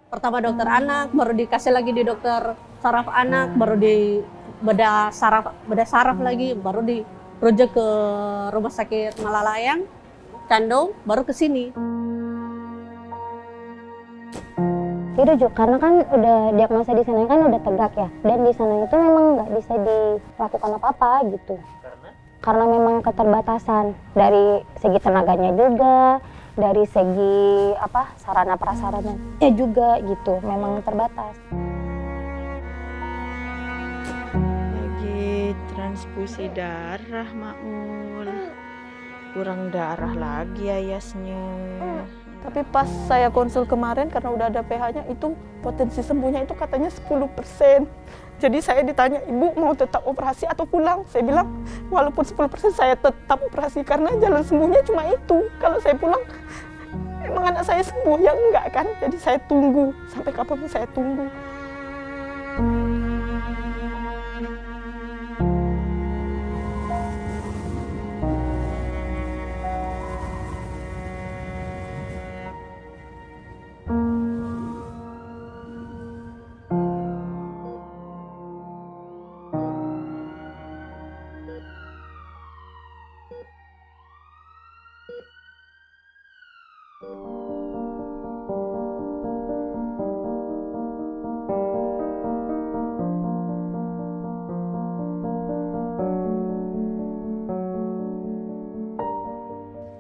Pertama dokter anak, baru dikasih lagi di dokter saraf anak, baru di bedah saraf lagi, baru dirujuk ke rumah sakit Malalayang, Candong, baru ke sini. Dirujuk karena kan udah diagnosa di sana kan udah tegak ya, dan di sana itu memang nggak bisa dilakukan apa-apa gitu. Karena memang keterbatasan dari segi tenaganya juga, dari segi sarana prasarananya juga gitu, memang terbatas. Lagi transfusi darah, Maul. Kurang darah lagi ayasnya. Tapi pas saya konsul kemarin karena udah ada pH-nya itu potensi sembuhnya itu katanya 10%. Jadi saya ditanya, Ibu mau tetap operasi atau pulang? Saya bilang, walaupun 10% saya tetap operasi karena jalan sembuhnya cuma itu. Kalau saya pulang, emang anak saya sembuh? Ya enggak kan? Jadi saya tunggu, sampai kapanpun saya tunggu.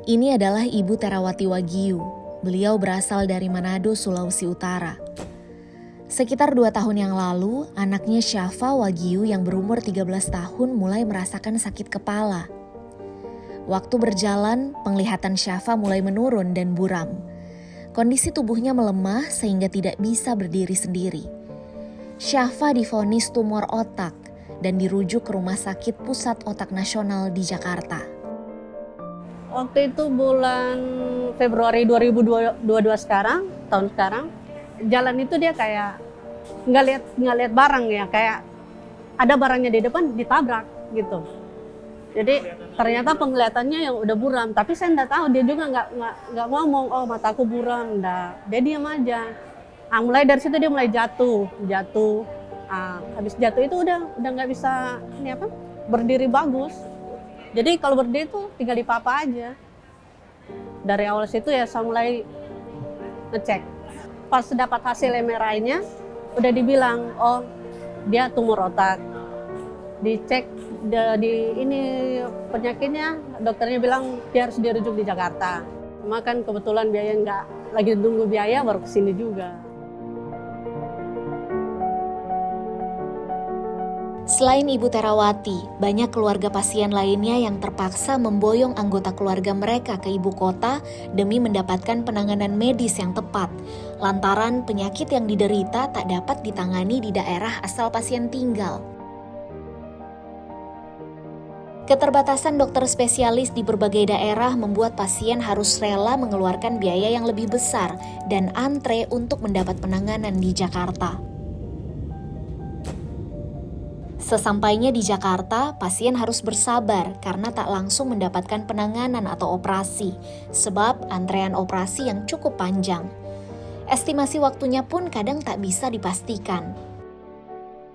Ini adalah Ibu Terawati Wagyu. Beliau berasal dari Manado, Sulawesi Utara. Sekitar 2 tahun yang lalu, anaknya Syafa Wagyu yang berumur 13 tahun mulai merasakan sakit kepala. Waktu berjalan, penglihatan Syafa mulai menurun dan buram. Kondisi tubuhnya melemah sehingga tidak bisa berdiri sendiri. Syafa divonis tumor otak dan dirujuk ke Rumah Sakit Pusat Otak Nasional di Jakarta. Waktu itu bulan Februari 2022 tahun sekarang, jalan itu dia kayak nggak lihat barang ya, kayak ada barangnya di depan ditabrak gitu. Jadi ternyata penglihatannya yang udah buram, tapi saya nggak tahu, dia juga nggak ngomong, oh mataku buram, dia diam aja. Mulai dari situ dia mulai jatuh. Habis jatuh itu udah nggak bisa berdiri bagus. Jadi kalau berdiri itu tinggal dipapa aja. Dari awal situ ya saya mulai ngecek. Pas dapat hasil MRI-nya, udah dibilang, oh dia tumor otak. Dicek ini penyakitnya, dokternya bilang dia harus dirujuk di Jakarta. Cuma kan kebetulan biaya nggak lagi tunggu biaya baru kesini juga. Selain Ibu Terawati, banyak keluarga pasien lainnya yang terpaksa memboyong anggota keluarga mereka ke ibu kota demi mendapatkan penanganan medis yang tepat, lantaran penyakit yang diderita tak dapat ditangani di daerah asal pasien tinggal. Keterbatasan dokter spesialis di berbagai daerah membuat pasien harus rela mengeluarkan biaya yang lebih besar dan antre untuk mendapat penanganan di Jakarta. Sesampainya di Jakarta, pasien harus bersabar karena tak langsung mendapatkan penanganan atau operasi, sebab antrean operasi yang cukup panjang. Estimasi waktunya pun kadang tak bisa dipastikan.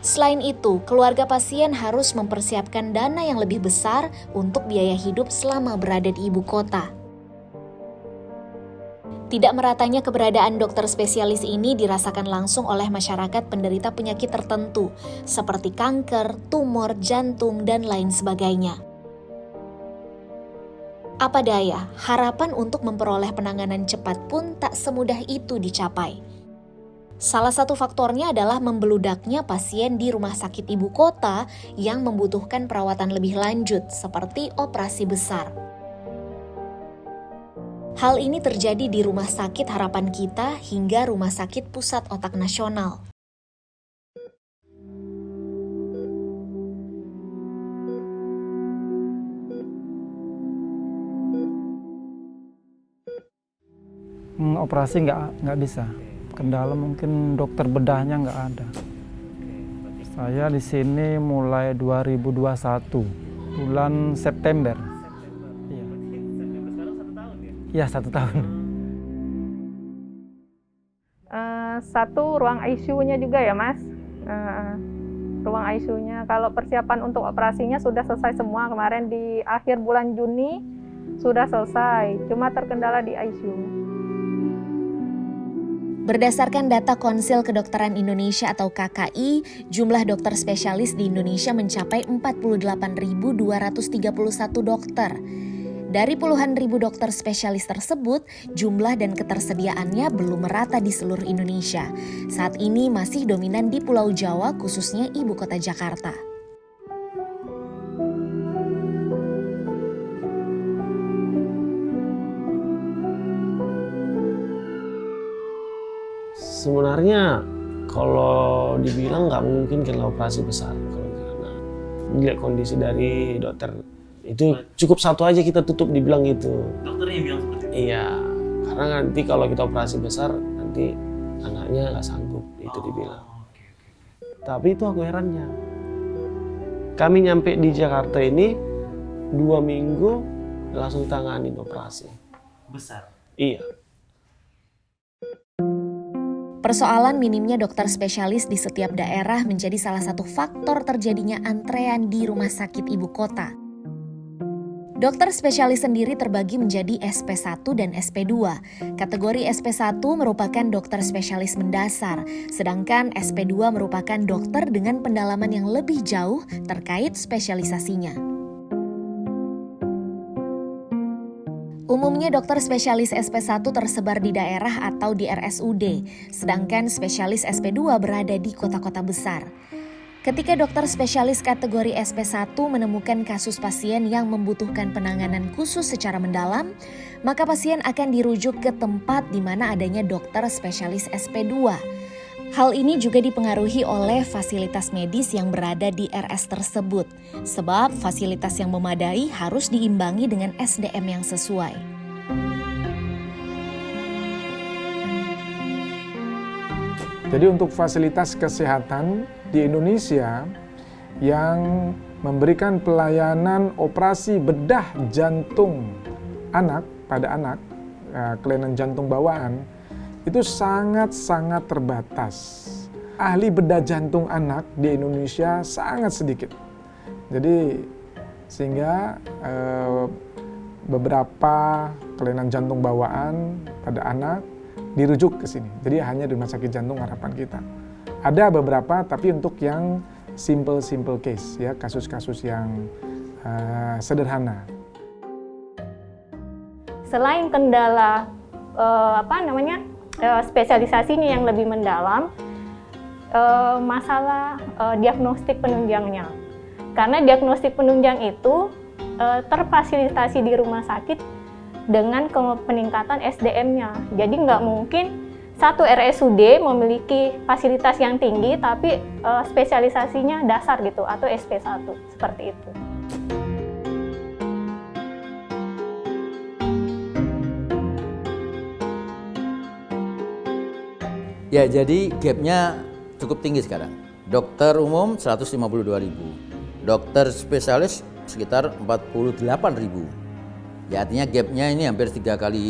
Selain itu, keluarga pasien harus mempersiapkan dana yang lebih besar untuk biaya hidup selama berada di ibu kota. Tidak meratanya keberadaan dokter spesialis ini dirasakan langsung oleh masyarakat penderita penyakit tertentu, seperti kanker, tumor, jantung, dan lain sebagainya. Apa daya, harapan untuk memperoleh penanganan cepat pun tak semudah itu dicapai. Salah satu faktornya adalah membeludaknya pasien di rumah sakit ibu kota yang membutuhkan perawatan lebih lanjut, seperti operasi besar. Hal ini terjadi di Rumah Sakit Harapan Kita hingga Rumah Sakit Pusat Otak Nasional. Operasi nggak bisa. Kendala mungkin dokter bedahnya nggak ada. Saya di sini mulai 2021 bulan September. Iya, 1 tahun. Satu ruang ICU-nya juga ya Mas. Ruang ICU-nya kalau persiapan untuk operasinya sudah selesai semua kemarin di akhir bulan Juni sudah selesai, cuma terkendala di ICU. Berdasarkan data Konsil Kedokteran Indonesia atau KKI, jumlah dokter spesialis di Indonesia mencapai 48.231 dokter. Dari puluhan ribu dokter spesialis tersebut, jumlah dan ketersediaannya belum merata di seluruh Indonesia. Saat ini masih dominan di Pulau Jawa, khususnya ibu kota Jakarta. Sebenarnya kalau dibilang nggak mungkin kena operasi besar. Kalau karena lihat kondisi dari dokter itu cukup satu aja kita tutup, dibilang gitu. Dokternya bilang seperti itu? Iya, karena nanti kalau kita operasi besar nanti anaknya nggak sanggup, itu dibilang. Tapi itu aku herannya. Kami nyampe di Jakarta ini 2 minggu langsung tanganin operasi. Besar? Iya. Persoalan minimnya dokter spesialis di setiap daerah menjadi salah satu faktor terjadinya antrean di rumah sakit ibu kota. Dokter spesialis sendiri terbagi menjadi SP1 dan SP2. Kategori SP1 merupakan dokter spesialis mendasar, sedangkan SP2 merupakan dokter dengan pendalaman yang lebih jauh terkait spesialisasinya. Umumnya dokter spesialis SP1 tersebar di daerah atau di RSUD, sedangkan spesialis SP2 berada di kota-kota besar. Ketika dokter spesialis kategori SP1 menemukan kasus pasien yang membutuhkan penanganan khusus secara mendalam, maka pasien akan dirujuk ke tempat di mana adanya dokter spesialis SP2. Hal ini juga dipengaruhi oleh fasilitas medis yang berada di RS tersebut, sebab fasilitas yang memadai harus diimbangi dengan SDM yang sesuai. Jadi untuk fasilitas kesehatan di Indonesia yang memberikan pelayanan operasi bedah jantung anak pada anak, kelainan jantung bawaan, itu sangat-sangat terbatas. Ahli bedah jantung anak di Indonesia sangat sedikit. Jadi sehingga beberapa kelainan jantung bawaan pada anak dirujuk ke sini. Jadi hanya di Rumah Sakit Jantung Harapan kita. Ada beberapa, tapi untuk yang simple case, ya, kasus-kasus yang sederhana. Selain kendala spesialisasinya yang lebih mendalam, masalah diagnostik penunjangnya. Karena diagnostik penunjang itu terfasilitasi di rumah sakit dengan peningkatan SDM-nya. Jadi nggak mungkin satu RSUD memiliki fasilitas yang tinggi tapi spesialisasinya dasar gitu atau SP1 seperti itu. Ya, jadi gap-nya cukup tinggi sekarang. Dokter umum 152.000, dokter spesialis sekitar 48.000. Ya, artinya gap-nya ini hampir 3 kali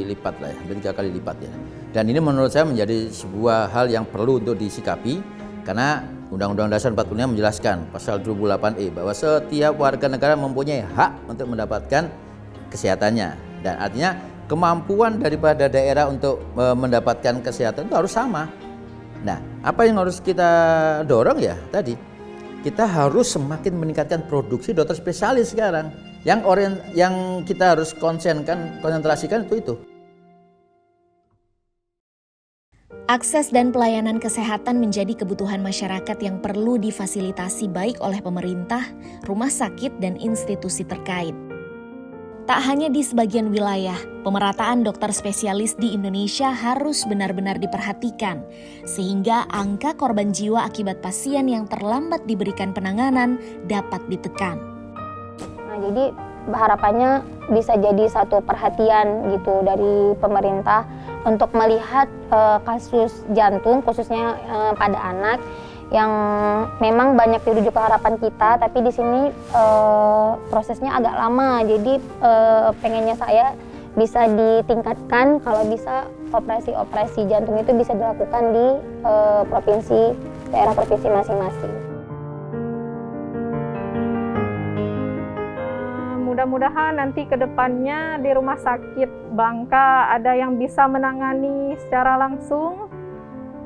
lipat lah ya, hampir 3 kali lipat ya. Dan ini menurut saya menjadi sebuah hal yang perlu untuk disikapi karena Undang-Undang Dasar 45 menjelaskan pasal 28E bahwa setiap warga negara mempunyai hak untuk mendapatkan kesehatannya. Dan artinya kemampuan daripada daerah untuk mendapatkan kesehatan itu harus sama. Nah, apa yang harus kita dorong ya tadi? Kita harus semakin meningkatkan produksi dokter spesialis sekarang. Yang kita harus konsentrasikan itu. Akses dan pelayanan kesehatan menjadi kebutuhan masyarakat yang perlu difasilitasi baik oleh pemerintah, rumah sakit, dan institusi terkait. Tak hanya di sebagian wilayah, pemerataan dokter spesialis di Indonesia harus benar-benar diperhatikan, sehingga angka korban jiwa akibat pasien yang terlambat diberikan penanganan dapat ditekan. Nah, jadi harapannya bisa jadi satu perhatian gitu dari pemerintah untuk melihat kasus jantung khususnya pada anak yang memang banyak dirujuk ke harapan kita, tapi di sini prosesnya agak lama. Jadi pengennya saya bisa ditingkatkan, kalau bisa operasi jantung itu bisa dilakukan di daerah provinsi masing-masing. Mudah-mudahan nanti ke depannya di Rumah Sakit Bangka ada yang bisa menangani secara langsung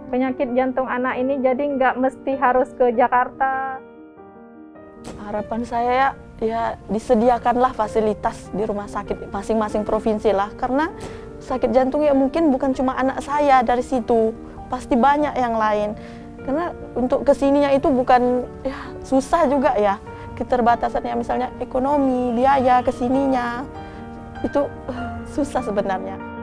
penyakit jantung anak ini, jadi nggak mesti harus ke Jakarta. Harapan saya ya disediakanlah fasilitas di rumah sakit masing-masing provinsi lah, karena sakit jantung ya mungkin bukan cuma anak saya dari situ, pasti banyak yang lain. Karena untuk kesininya itu bukan ya susah juga ya, keterbatasannya misalnya ekonomi, biaya kesininya itu susah sebenarnya.